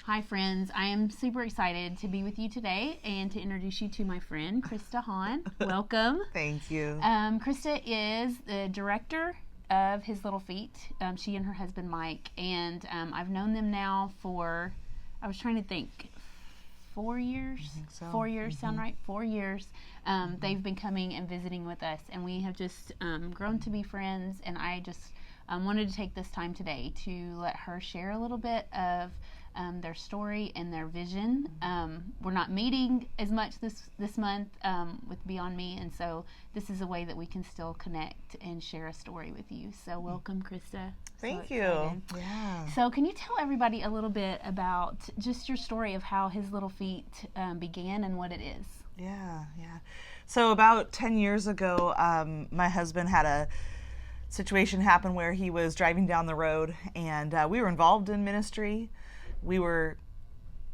Hi, friends. I am super excited to be with you today and to introduce you to my friend, Christa Hahn. Welcome. Thank you. Christa is the director of His Little Feet. She and her husband, Mike, and I've known them now for, I was trying to think, 4 years? I think so. 4 years, sound right? 4 years. They've been coming and visiting with us, and we have just grown to be friends, and I just wanted to take this time today to let her share a little bit of their story and their vision. We're not meeting as much this month with Beyond Me, and so this is a way that we can still connect and share a story with you. So welcome, Christa. Thank So you. excited. Yeah. So can you tell everybody a little bit about just your story of how His Little Feet began and what it is? Yeah. So about 10 years ago, my husband had a situation happen where he was driving down the road, and we were involved in ministry. We were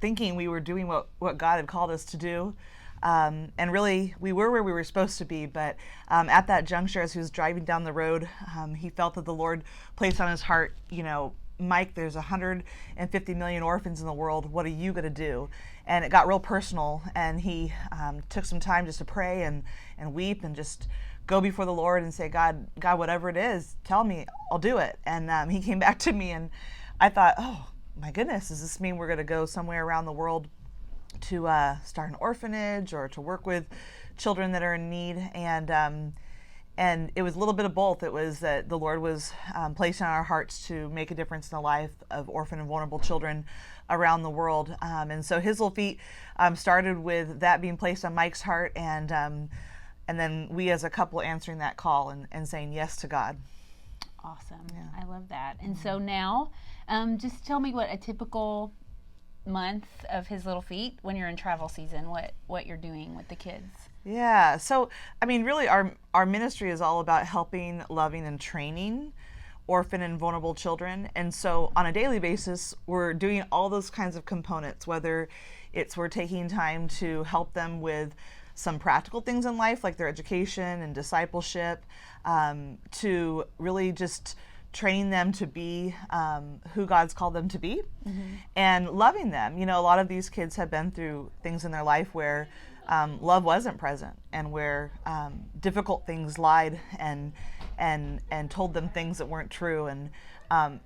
thinking we were doing what God had called us to do. And really, we were where we were supposed to be. But at that juncture, as he was driving down the road, he felt that the Lord placed on his heart, Mike, there's 150 million orphans in the world. What are you going to do? And it got real personal. And he took some time just to pray and weep and just go before the Lord and say, God, whatever it is, tell me, I'll do it. And he came back to me, and I thought, oh, my goodness, does this mean we're going to go somewhere around the world to start an orphanage or to work with children that are in need? And it was a little bit of both. It was that the Lord was placing on our hearts to make a difference in the life of orphan and vulnerable children around the world. And so His Little Feet started with that being placed on Mike's heart, and then we as a couple answering that call and saying yes to God. Awesome. Yeah. I love that. And so now, just tell me what a typical month of His Little Feet when you're in travel season, what you're doing with the kids. Yeah. So, really our ministry is all about helping, loving, and training orphan and vulnerable children. And so on a daily basis, we're doing all those kinds of components, whether it's we're taking time to help them with some practical things in life, like their education and discipleship, to really just training them to be who God's called them to be, and loving them. A lot of these kids have been through things in their life where love wasn't present, and where difficult things lied and told them things that weren't true, and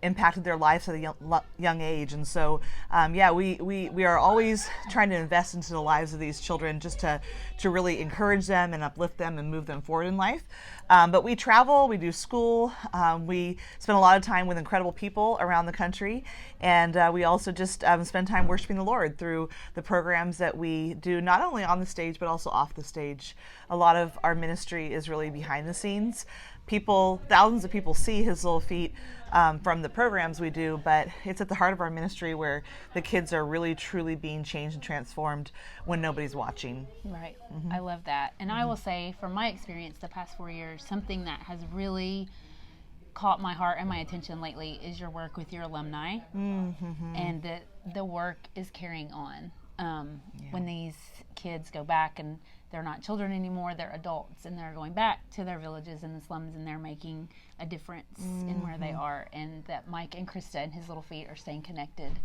impacted their lives at a young age. And so, we are always trying to invest into the lives of these children, just to really encourage them and uplift them and move them forward in life. But we travel, we do school, we spend a lot of time with incredible people around the country, and we also just spend time worshiping the Lord through the programs that we do, not only on the stage but also off the stage. A lot of our ministry is really behind the scenes. Thousands of people see His Little Feet from the programs we do, but it's at the heart of our ministry where the kids are really truly being changed and transformed when nobody's watching. Right. I love that. And I will say, from my experience the past 4 years, something that has really caught my heart and my attention lately is your work with your alumni, and that the work is carrying on. When these kids go back and they're not children anymore, they're adults, and they're going back to their villages and the slums, and they're making a difference in where they are, and that Mike and Christa and His Little Feet are staying connected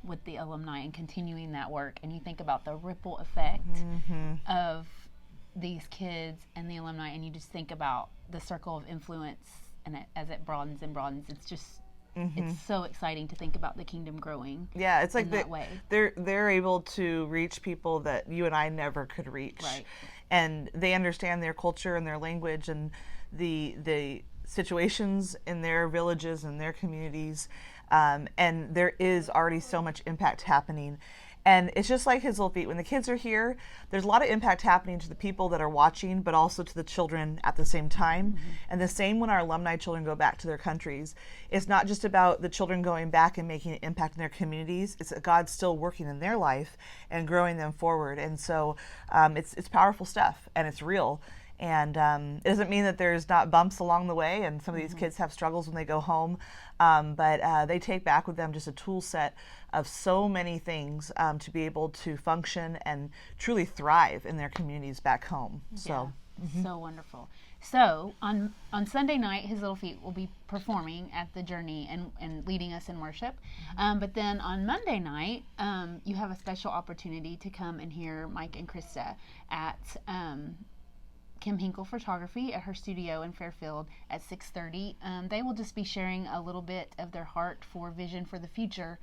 with the alumni and continuing that work. And you think about the ripple effect of these kids and the alumni, and you just think about the circle of influence, and as it broadens and broadens, it's just it's so exciting to think about the kingdom growing. Yeah, it's like that way. They're able to reach people that you and I never could reach. Right. And they understand their culture and their language and the situations in their villages and their communities. And there is already so much impact happening. And it's just like His Little Feet. When the kids are here, there's a lot of impact happening to the people that are watching, but also to the children at the same time. And the same when our alumni children go back to their countries. It's not just about the children going back and making an impact in their communities. It's that God's still working in their life and growing them forward. And so it's powerful stuff, and it's real. And it doesn't mean that there's not bumps along the way, and some of these kids have struggles when they go home, but they take back with them just a tool set of so many things to be able to function and truly thrive in their communities back home. So so wonderful. So on Sunday night, His Little Feet will be performing at the Journey and leading us in worship. But then on Monday night, you have a special opportunity to come and hear Mike and Krista at Kim Hinkle Photography at her studio in Fairfield at 6:30. They will just be sharing a little bit of their heart for vision for the future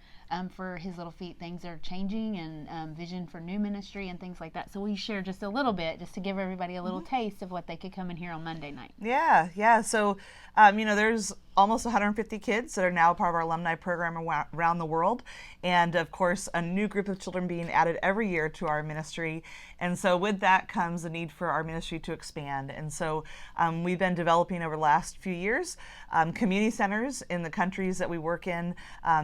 for His Little Feet. Things are changing and vision for new ministry and things like that. So we share just a little bit just to give everybody a little taste of what they could come and hear on Monday night. Yeah. So, there's almost 150 kids that are now part of our alumni program around the world. And of course, a new group of children being added every year to our ministry. And so with that comes the need for our ministry to expand. And so we've been developing over the last few years community centers in the countries that we work in,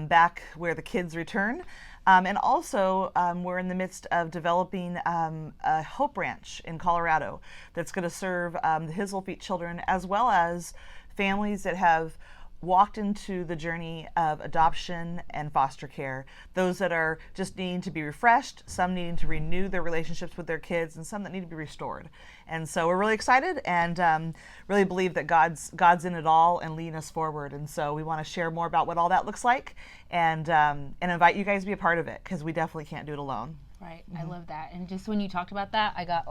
back where the kids return. And also, we're in the midst of developing a Hope Ranch in Colorado that's going to serve the His Little Feet children, as well as families that have walked into the journey of adoption and foster care. Those that are just needing to be refreshed, some needing to renew their relationships with their kids, and some that need to be restored. And so we're really excited and really believe that God's in it all and leading us forward. And so we want to share more about what all that looks like and invite you guys to be a part of it, because we definitely can't do it alone. Right. I love that. And just when you talked about that, I got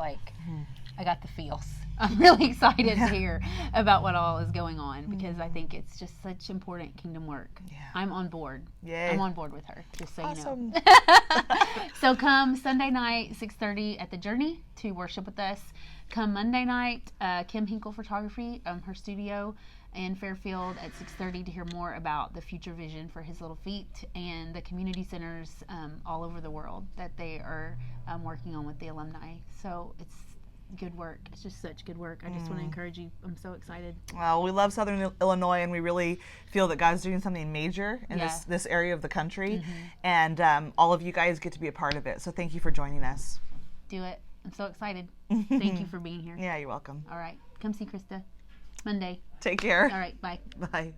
the feels. I'm really excited to hear about what all is going on, because I think it's just such important kingdom work. Yeah. I'm on board. Yay. I'm on board with her, just so Awesome. you know. So come Sunday night, 6:30 at the Journey to worship with us. Come Monday night, Kim Hinkle Photography, her studio in Fairfield at 6:30 to hear more about the future vision for His Little Feet and the community centers all over the world that they are working on with the alumni. So it's good work. It's just such good work. I just want to encourage you. I'm so excited. Well, we love Southern Illinois, and we really feel that God's doing something major in this area of the country, and all of you guys get to be a part of it. So thank you for joining us. Do it. I'm so excited. Thank you for being here. Yeah, you're welcome. All right. Come see Krista Monday. Take care. All right. Bye. Bye.